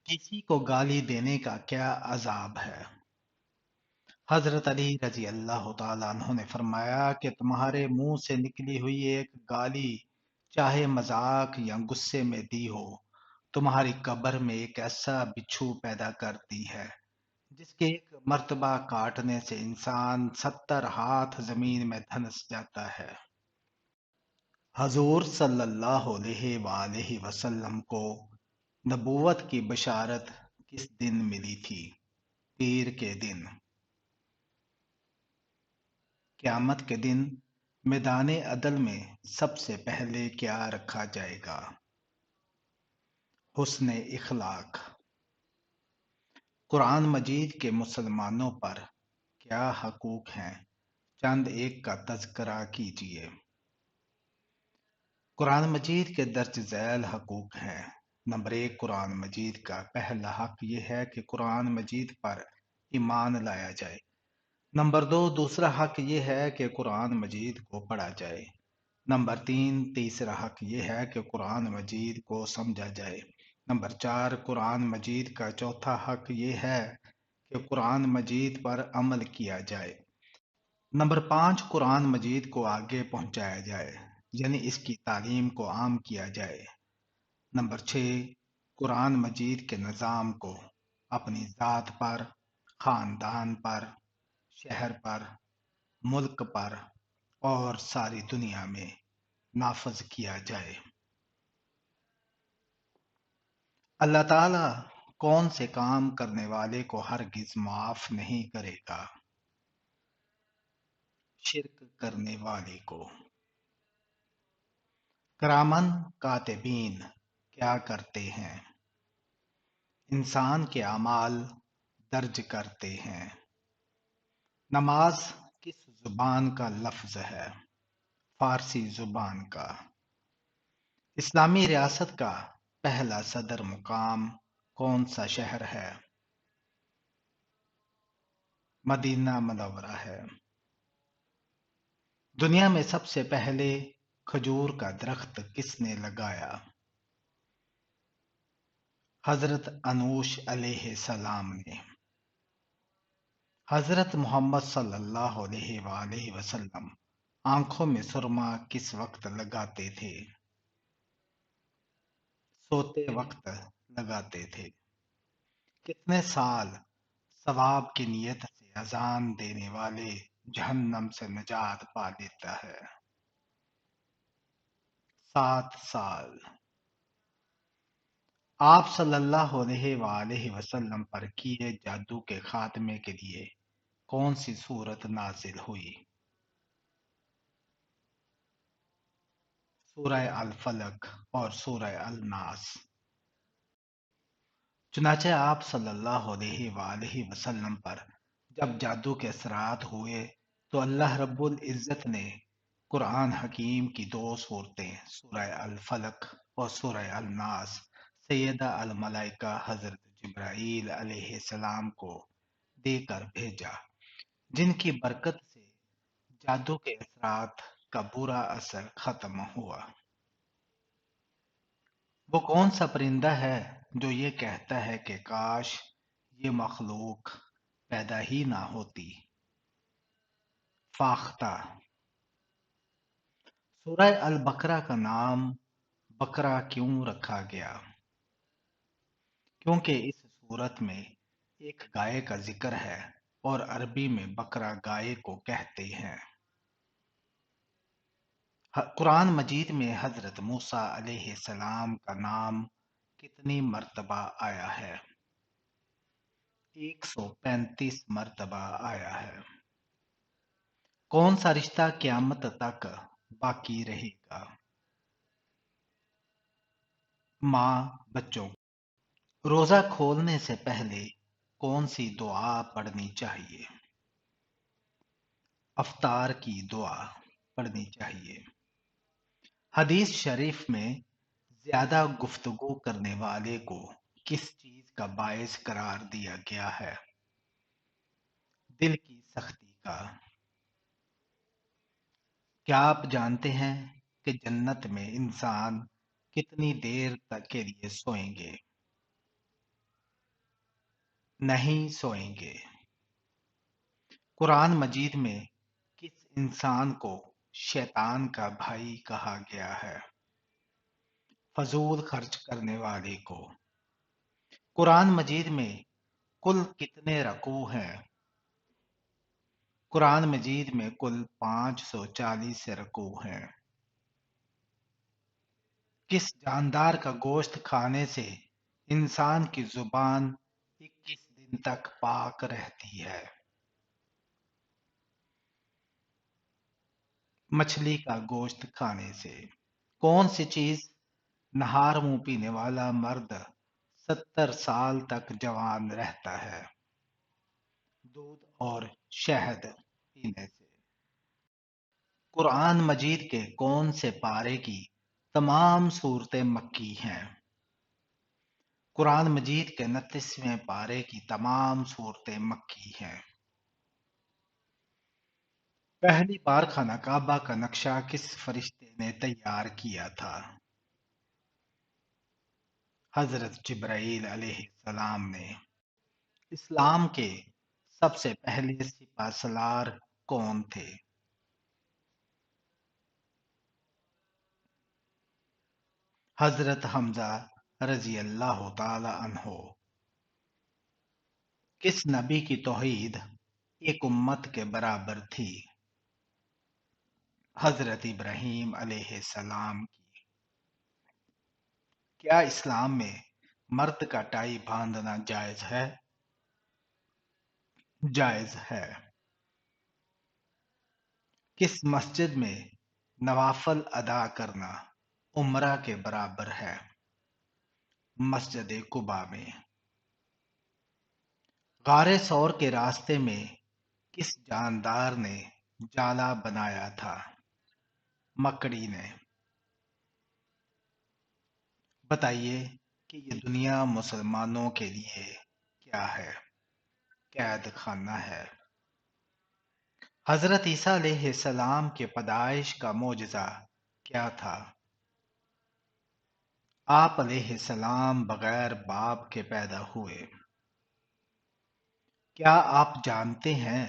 کسی کو گالی دینے کا کیا عذاب ہے؟ حضرت علی رضی اللہ تعالیٰ عنہ نے فرمایا کہ تمہارے منہ سے نکلی ہوئی ایک گالی چاہے مذاق یا غصے میں دی ہو، تمہاری قبر میں ایک ایسا بچھو پیدا کرتی ہے جس کے ایک مرتبہ کاٹنے سے انسان 70 ہاتھ زمین میں دھنس جاتا ہے۔ حضور صلی اللہ علیہ وآلہ وسلم کو نبوت کی بشارت کس دن ملی تھی؟ پیر کے دن۔ قیامت کے دن میدان عدل میں سب سے پہلے کیا رکھا جائے گا؟ حسن اخلاق۔ قرآن مجید کے مسلمانوں پر کیا حقوق ہیں؟ چند ایک کا تذکرہ کیجیے۔ قرآن مجید کے درج ذیل حقوق ہیں۔ نمبر 1، قرآن مجید کا پہلا حق یہ ہے کہ قرآن مجید پر ایمان لایا جائے۔ نمبر 2، دوسرا حق یہ ہے کہ قرآن مجید کو پڑھا جائے۔ نمبر 3، تیسرا حق یہ ہے کہ قرآن مجید کو سمجھا جائے۔ نمبر 4، قرآن مجید کا چوتھا حق یہ ہے کہ قرآن مجید پر عمل کیا جائے۔ نمبر 5، قرآن مجید کو آگے پہنچایا جائے، یعنی اس کی تعلیم کو عام کیا جائے۔ نمبر 6، قرآن مجید کے نظام کو اپنی ذات پر، خاندان پر، شہر پر، ملک پر اور ساری دنیا میں نافذ کیا جائے۔ اللہ تعالیٰ کون سے کام کرنے والے کو ہرگز معاف نہیں کرے گا؟ شرک کرنے والے کو۔ کرامن کاتبین کیا کرتے ہیں؟ انسان کے اعمال درج کرتے ہیں۔ نماز کس زبان کا لفظ ہے؟ فارسی زبان کا۔ اسلامی ریاست کا پہلا صدر مقام کون سا شہر ہے؟ مدینہ منورہ ہے۔ دنیا میں سب سے پہلے کھجور کا درخت کس نے لگایا؟ حضرت انوش علیہ السلام نے۔ حضرت محمد صلی اللہ علیہ وآلہ وسلم آنکھوں میں سرما کس وقت لگاتے تھے؟ سوتے وقت لگاتے تھے۔ کتنے سال ثواب کی نیت سے اذان دینے والے جہنم سے نجات پا لیتا ہے؟ 7 سال۔ آپ صلی اللہ علیہ وآلہ وسلم پر کیے جادو کے خاتمے کے لیے کون سی سورت نازل ہوئی؟ سورہ الفلق اور سورہ الناس۔ چنانچہ آپ صلی اللہ علیہ وآلہ وسلم پر جب جادو کے اثرات ہوئے تو اللہ رب العزت نے قرآن حکیم کی 2 صورتیں سورہ الفلق اور سورہ الناس سیدہ الملائکہ حضرت جبرائیل علیہ السلام کو دے کر بھیجا، جن کی برکت سے جادو کے اثرات کا برا اثر ختم ہوا۔ وہ کون سا پرندہ ہے جو یہ کہتا ہے کہ کاش یہ مخلوق پیدا ہی نہ ہوتی؟ فاختہ۔ سورہ البقرہ کا نام بقرہ کیوں رکھا گیا؟ کیونکہ اس سورت میں ایک گائے کا ذکر ہے اور عربی میں بقرہ گائے کو کہتے ہیں۔ قرآن مجید میں حضرت موسیٰ علیہ السلام کا نام کتنی مرتبہ آیا ہے؟ 135 مرتبہ آیا ہے۔ کون سا رشتہ قیامت تک باقی رہے گا؟ ماں بچوں۔ روزہ کھولنے سے پہلے کون سی دعا پڑھنی چاہیے؟ افطار کی دعا پڑھنی چاہیے۔ حدیث شریف میں زیادہ گفتگو کرنے والے کو کس چیز کا باعث قرار دیا گیا ہے؟ دل کی سختی کا۔ کیا آپ جانتے ہیں کہ جنت میں انسان کتنی دیر تک کے لیے سوئیں گے؟ نہیں سوئیں گے۔ قرآن مجید میں کس انسان کو شیطان کا بھائی کہا گیا ہے؟ فضول خرچ کرنے والے کو۔ قرآن مجید میں کل کتنے رکوع ہیں؟ قرآن مجید میں کل 540 رکوع ہیں۔ کس جاندار کا گوشت کھانے سے انسان کی زبان 21 دن تک پاک رہتی ہے؟ مچھلی کا گوشت کھانے سے۔ کون سی چیز نہار منہ پینے والا مرد 70 سال تک جوان رہتا ہے؟ دودھ اور شہد پینے سے۔ قرآن مجید کے کون سے پارے کی تمام صورتیں مکی ہیں؟ قرآن مجید کے 29ویں پارے کی تمام صورتیں مکی ہیں۔ پہلی بار خانہ کعبہ کا نقشہ کس فرشتے نے تیار کیا تھا؟ حضرت جبرائیل علیہ السلام نے۔ اسلام کے سب سے پہلے سپہ سالار کون تھے؟ حضرت حمزہ رضی اللہ تعالی عنہ۔ کس نبی کی توحید ایک امت کے برابر تھی؟ حضرت ابراہیم علیہ السلام کی۔ کیا اسلام میں مرد کا ٹائی باندھنا جائز ہے؟ جائز ہے۔ کس مسجد میں نوافل ادا کرنا عمرہ کے برابر ہے؟ مسجد قباء میں۔ غار ثور کے راستے میں کس جاندار نے جالا بنایا تھا؟ مکڑی نے۔ بتائیے کہ یہ دنیا مسلمانوں کے لیے کیا ہے؟ قید خانہ ہے۔ حضرت عیسیٰ علیہ السلام کے پیدائش کا معجزہ کیا تھا؟ آپ علیہ السلام بغیر باپ کے پیدا ہوئے۔ کیا آپ جانتے ہیں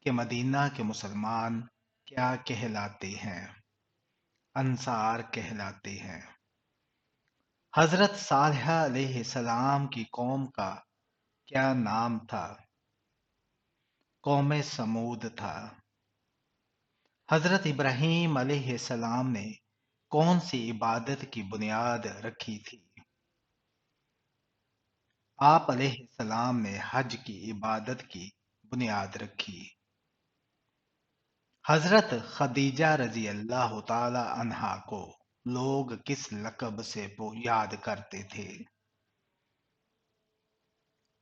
کہ مدینہ کے مسلمان کیا کہلاتے ہیں؟ انصار کہلاتے ہیں۔ حضرت صالح علیہ السلام کی قوم کا کیا نام تھا؟ قوم سمود تھا۔ حضرت ابراہیم علیہ السلام نے کون سی عبادت کی بنیاد رکھی تھی؟ آپ علیہ السلام نے حج کی عبادت کی بنیاد رکھی۔ حضرت خدیجہ رضی اللہ تعالی عنہا کو لوگ کس لقب سے یاد کرتے تھے؟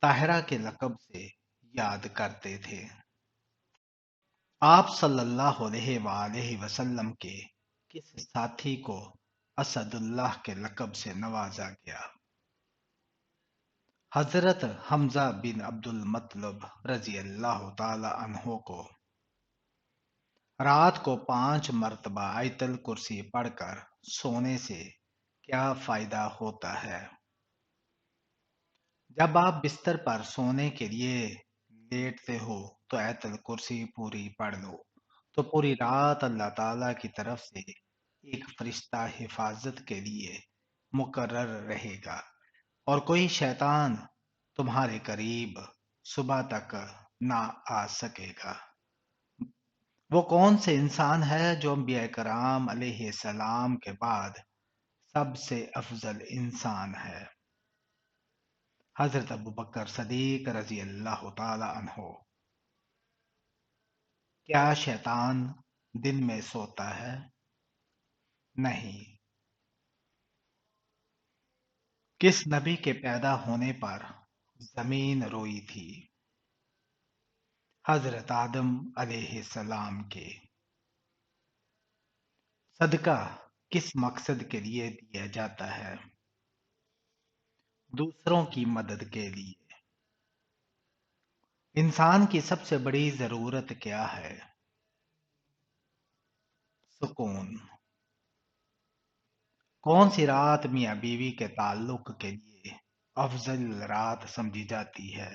طاہرہ کے لقب سے یاد کرتے تھے۔ آپ صلی اللہ علیہ وآلہ وسلم کے کس ساتھی کو اسد اللہ کے لقب سے نوازا گیا؟ حضرت حمزہ بن عبد المطلب رضی اللہ تعالی عنہ کو۔ رات کو 5 مرتبہ آیت الکرسی پڑھ کر سونے سے کیا فائدہ ہوتا ہے؟ جب آپ بستر پر سونے کے لیے لیٹتے ہو تو آیت الکرسی پوری پڑھ لو تو پوری رات اللہ تعالی کی طرف سے ایک فرشتہ حفاظت کے لیے مقرر رہے گا اور کوئی شیطان تمہارے قریب صبح تک نہ آ سکے گا۔ وہ کون سے انسان ہے جو انبیاء کرام علیہ السلام کے بعد سب سے افضل انسان ہے؟ حضرت ابوبکر صدیق رضی اللہ تعالی عنہ۔ کیا شیطان دن میں سوتا ہے؟ نہیں۔ کس نبی کے پیدا ہونے پر زمین روئی تھی؟ حضرت آدم علیہ السلام کے۔ صدقہ کس مقصد کے لیے دیا جاتا ہے؟ دوسروں کی مدد کے لیے۔ انسان کی سب سے بڑی ضرورت کیا ہے؟ سکون۔ کون سی رات میاں بیوی کے تعلق کے لیے افضل رات سمجھی جاتی ہے؟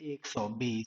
120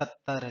70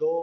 2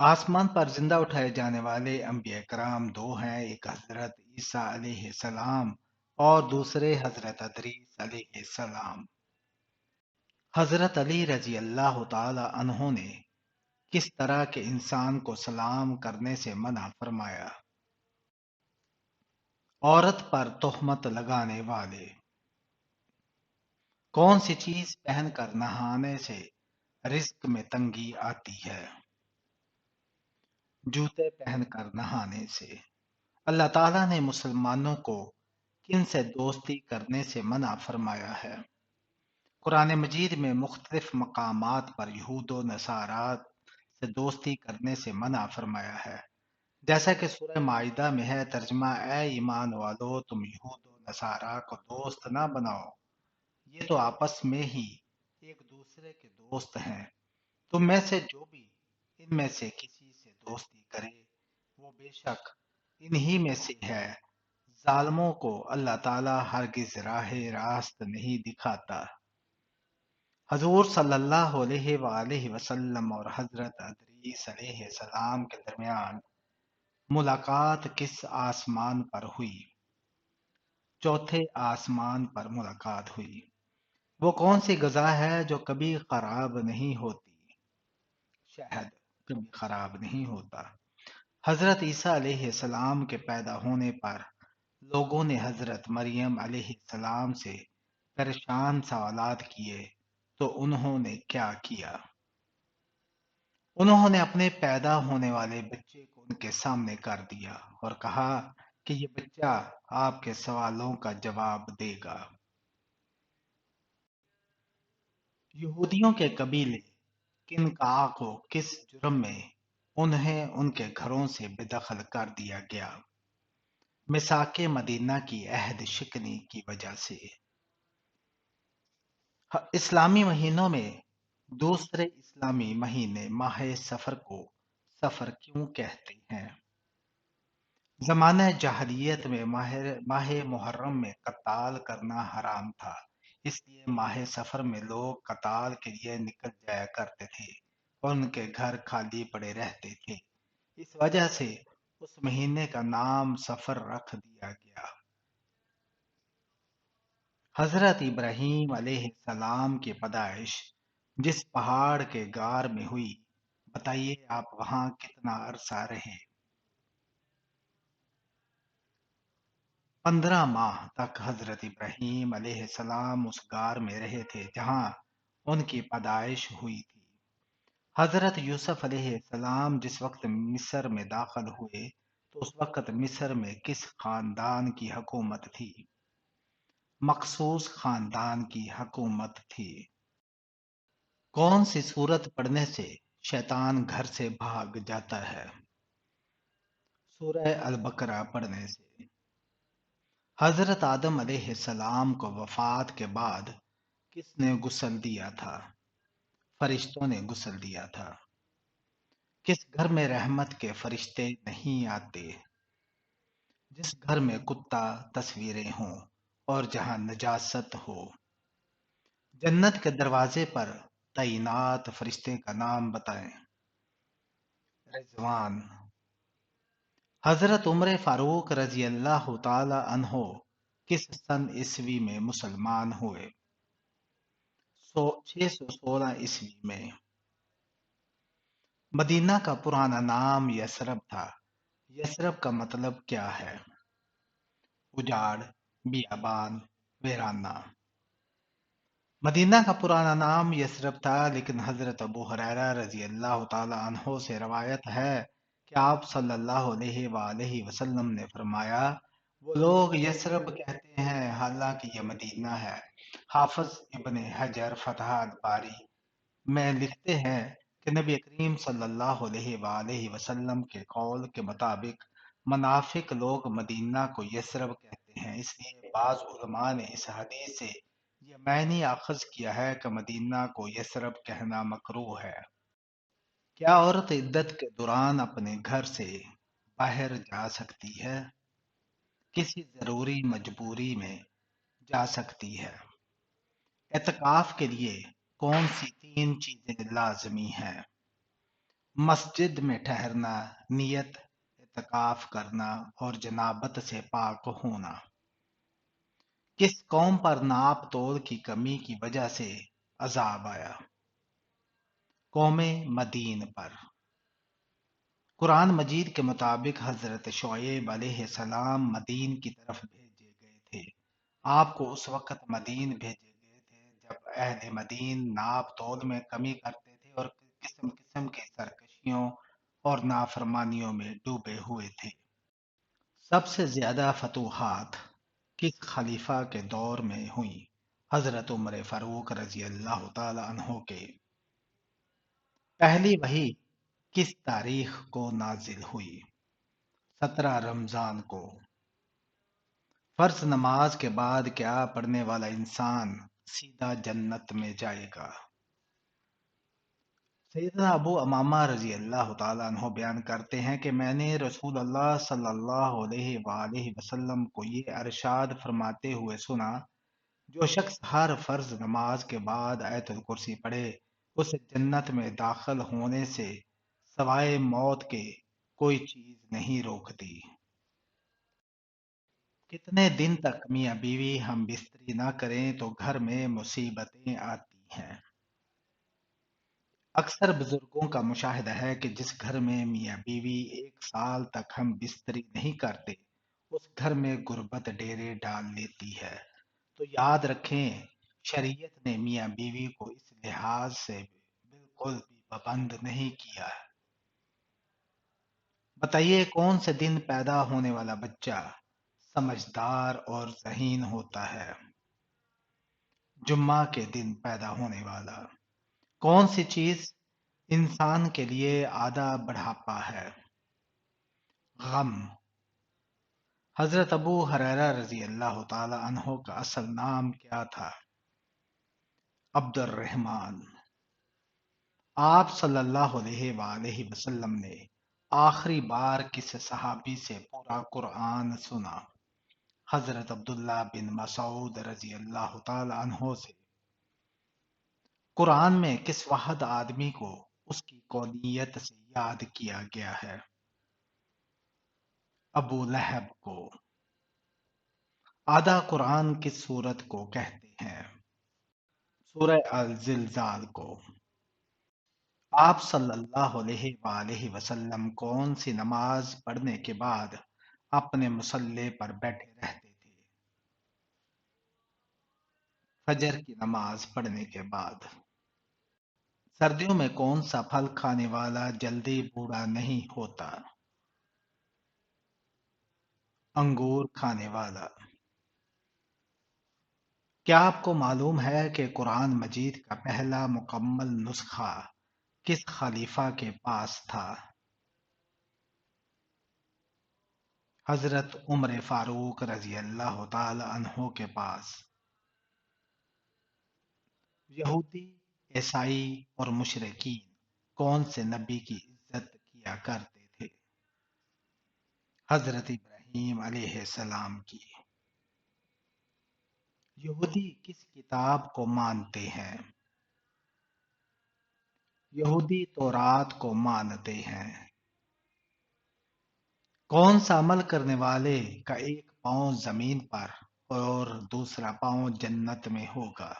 آسمان پر زندہ اٹھائے جانے والے انبیاء کرام دو ہیں، ایک حضرت عیسیٰ علیہ السلام اور دوسرے حضرت ادریس علیہ السلام۔ حضرت علی رضی اللہ تعالی عنہ نے کس طرح کے انسان کو سلام کرنے سے منع فرمایا؟ عورت پر تہمت لگانے والے۔ کون سی چیز پہن کر نہانے سے رزق میں تنگی آتی ہے؟ جوتے پہن کر نہانے سے۔ اللہ تعالیٰ نے مسلمانوں کو کن سے دوستی کرنے سے منع فرمایا ہے؟ قرآن مجید میں مختلف مقامات پر یہود و نصارات سے دوستی کرنے سے منع فرمایا ہے، جیسا کہ سورہ معاہدہ میں ہے، ترجمہ: اے ایمان والو، تم یہود و نصارہ کو دوست نہ بناؤ، یہ تو آپس میں ہی ایک دوسرے کے دوست ہیں۔ تم میں سے جو بھی ان میں سے کسی سے دوستی کرے وہ بے شک انہی میں سے ہے۔ ظالموں کو اللہ تعالیٰ ہرگز راہ راست نہیں دکھاتا۔ حضور صلی اللہ علیہ وآلہ وسلم اور حضرت ادریس علیہ السلام کے درمیان ملاقات کس آسمان پر ہوئی؟ چوتھے آسمان پر ملاقات ہوئی۔ وہ کون سی غذا ہے جو کبھی خراب نہیں ہوتی؟ شہد کبھی خراب نہیں ہوتا۔ حضرت عیسیٰ علیہ السلام کے پیدا ہونے پر لوگوں نے حضرت مریم علیہ السلام سے پریشان سوالات کیے تو انہوں نے کیا کیا؟ انہوں نے اپنے پیدا ہونے والے بچے کو ان کے سامنے کر دیا اور کہا کہ یہ بچہ آپ کے سوالوں کا جواب دے گا۔ یہودیوں کے قبیلے قینقاع کو کس جرم میں انہیں ان کے گھروں سے بے دخل کر دیا گیا؟ میثاق مدینہ کی عہد شکنی کی وجہ سے۔ اسلامی مہینوں میں دوسرے اسلامی مہینے ماہ سفر کو سفر کیوں کہتے ہیں؟ زمانہ جاہلیت میں ماہ محرم میں قتال کرنا حرام تھا، اس لیے ماہ سفر میں لوگ قتال کے لیے نکل جایا کرتے تھے اور ان کے گھر خالی پڑے رہتے تھے، اس وجہ سے اس مہینے کا نام سفر رکھ دیا گیا۔ حضرت ابراہیم علیہ السلام کی پیدائش جس پہاڑ کے غار میں ہوئی، بتائیے آپ وہاں کتنا عرصہ رہے؟ 15 ماہ تک حضرت ابراہیم علیہ السلام اس غار میں رہے تھے جہاں ان کی پیدائش ہوئی تھی۔ حضرت یوسف علیہ السلام جس وقت مصر میں داخل ہوئے تو اس وقت مصر میں کس خاندان کی حکومت تھی؟ مخصوص خاندان کی حکومت تھی۔ کون سی صورت پڑھنے سے شیطان گھر سے بھاگ جاتا ہے؟ سورہ البقرہ پڑھنے سے۔ حضرت آدم علیہ السلام کو وفات کے بعد کس نے غسل دیا تھا؟ فرشتوں نے غسل دیا تھا۔ کس گھر میں رحمت کے فرشتے نہیں آتے؟ جس گھر میں کتا تصویریں ہوں اور جہاں نجاست ہو۔ جنت کے دروازے پر تعینات فرشتے کا نام بتائیں۔ رضوان۔ حضرت عمر فاروق رضی اللہ تعالی عنہ کس سن عیسوی میں مسلمان ہوئے؟ 616 عیسوی میں۔ مدینہ کا پرانا نام یثرب تھا، یثرب کا مطلب کیا ہے؟ اجاڑ، بیابان، ویرانہ۔ مدینہ کا پرانا نام یثرب تھا، لیکن حضرت ابو ہریرہ رضی اللہ تعالی عنہ سے روایت ہے کہ آپ صلی اللہ علیہ وآلہ وسلم نے فرمایا، وہ لوگ یثرب کہتے ہیں حالانکہ یہ مدینہ ہے۔ حافظ ابن حجر فتح الباری میں لکھتے ہیں کہ نبی کریم صلی اللہ علیہ وآلہ وسلم کے قول کے مطابق منافق لوگ مدینہ کو یثرب کہتے ہیں، اس لیے بعض علماء نے اس حدیث سے یہ معنی اخذ کیا ہے کہ مدینہ کو یثرب کہنا مکروہ ہے۔ کیا عورت عدت کے دوران اپنے گھر سے باہر جا سکتی ہے؟ کسی ضروری مجبوری میں جا سکتی ہے۔ اعتکاف کے لیے کون سی 3 چیزیں لازمی ہیں؟ مسجد میں ٹھہرنا، نیت اعتکاف کرنا اور جنابت سے پاک ہونا۔ کس قوم پر ناپ تول کی کمی کی وجہ سے عذاب آیا؟ قوم مدین پر۔ قرآن مجید کے مطابق حضرت شعیب علیہ السلام مدین کی طرف بھیجے گئے تھے۔ آپ کو اس وقت مدین بھیجے گئے تھے جب اہل مدین ناپ تول میں کمی کرتے تھے اور قسم قسم کی سرکشیوں اور نافرمانیوں میں ڈوبے ہوئے تھے۔ سب سے زیادہ فتوحات کس خلیفہ کے دور میں ہوئیں؟ حضرت عمر فاروق رضی اللہ تعالی عنہ کے۔ پہلی وحی کس تاریخ کو نازل ہوئی؟ 17 رمضان کو۔ فرض نماز کے بعد کیا پڑھنے والا انسان سیدھا جنت میں جائے گا؟ سیدنا ابو امامہ رضی اللہ تعالیٰ عنہ بیان کرتے ہیں کہ میں نے رسول اللہ صلی اللہ علیہ وآلہ وسلم کو یہ ارشاد فرماتے ہوئے سنا، جو شخص ہر فرض نماز کے بعد آیت الکرسی پڑھے اسے جنت میں داخل ہونے سے سوائے موت کے کوئی چیز نہیں روکتی۔ کتنے دن تک میاں بیوی ہم بستری نہ کریں تو گھر میں مصیبتیں آتی ہیں؟ اکثر بزرگوں کا مشاہدہ ہے کہ جس گھر میں میاں بیوی 1 سال تک ہم بستری نہیں کرتے اس گھر میں غربت ڈیرے ڈال لیتی ہے۔ تو یاد رکھیں، شریعت نے میاں بیوی کو اس لحاظ سے بالکل بھی پابند نہیں کیا ہے۔ بتائیے کون سے دن پیدا ہونے والا بچہ سمجھدار اور ذہین ہوتا ہے؟ جمعہ کے دن پیدا ہونے والا۔ کون سی چیز انسان کے لیے آدھا بڑھاپا ہے؟ غم۔ حضرت ابو ہریرہ رضی اللہ تعالی عنہ کا اصل نام کیا تھا؟ عبد الرحمن۔ آپ صلی اللہ علیہ وآلہ وسلم نے آخری بار کس صحابی سے پورا قرآن سنا؟ حضرت عبداللہ بن مسعود رضی اللہ تعالی عنہ سے۔ قرآن میں کس واحد آدمی کو اس کی کونیت سے یاد کیا گیا ہے؟ ابو لہب کو۔ آدھا قرآن کس سورت کو کہتے ہیں؟ سورہ الزلزال کو۔ آپ صلی اللہ علیہ وآلہ وسلم کون سی نماز پڑھنے کے بعد اپنے مصلے پر بیٹھے رہتے تھے؟ فجر کی نماز پڑھنے کے بعد۔ سردیوں میں کون سا پھل کھانے والا جلدی بوڑھا نہیں ہوتا؟ انگور کھانے والا۔ کیا آپ کو معلوم ہے کہ قرآن مجید کا پہلا مکمل نسخہ کس خلیفہ کے پاس تھا؟ حضرت عمر فاروق رضی اللہ تعالی عنہ کے پاس۔ یہودی، عیسائی اور مشرکین کون سے نبی کی عزت کیا کرتے تھے؟ حضرت ابراہیم علیہ السلام کی۔ یہودی کس کتاب کو مانتے ہیں؟ یہودی تورات کو مانتے ہیں۔ کون سا عمل کرنے والے کا ایک پاؤں زمین پر اور دوسرا پاؤں جنت میں ہوگا؟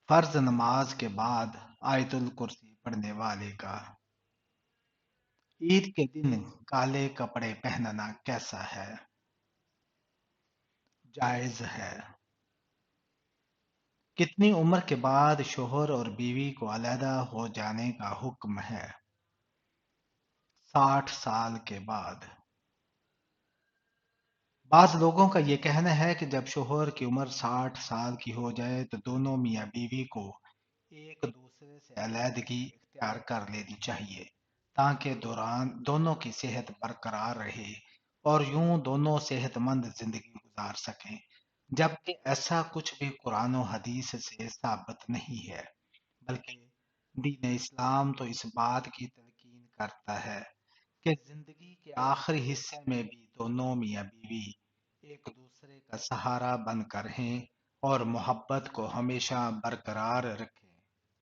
فرض نماز کے بعد آیت الکرسی پڑھنے والے کا۔ عید کے دن کالے کپڑے پہننا کیسا ہے؟ جائز ہے۔ کتنی عمر کے بعد شوہر اور بیوی کو علیحدہ ہو جانے کا حکم ہے؟ 60 سال کے بعد۔ بعض لوگوں کا یہ کہنا ہے کہ جب شوہر کی عمر 60 سال کی ہو جائے تو دونوں میاں بیوی کو ایک دوسرے سے علیحدگی اختیار کر لینی چاہیے تاکہ دوران دونوں کی صحت برقرار رہے اور یوں دونوں صحت مند زندگی گزار سکیں، جبکہ ایسا کچھ بھی قرآن و حدیث سے ثابت نہیں ہے، بلکہ دین اسلام تو اس بات کی تلقین کرتا ہے کہ زندگی کے آخری حصے میں بھی دونوں میاں بیوی ایک دوسرے کا سہارا بن کر رہیں اور محبت کو ہمیشہ برقرار رکھیں۔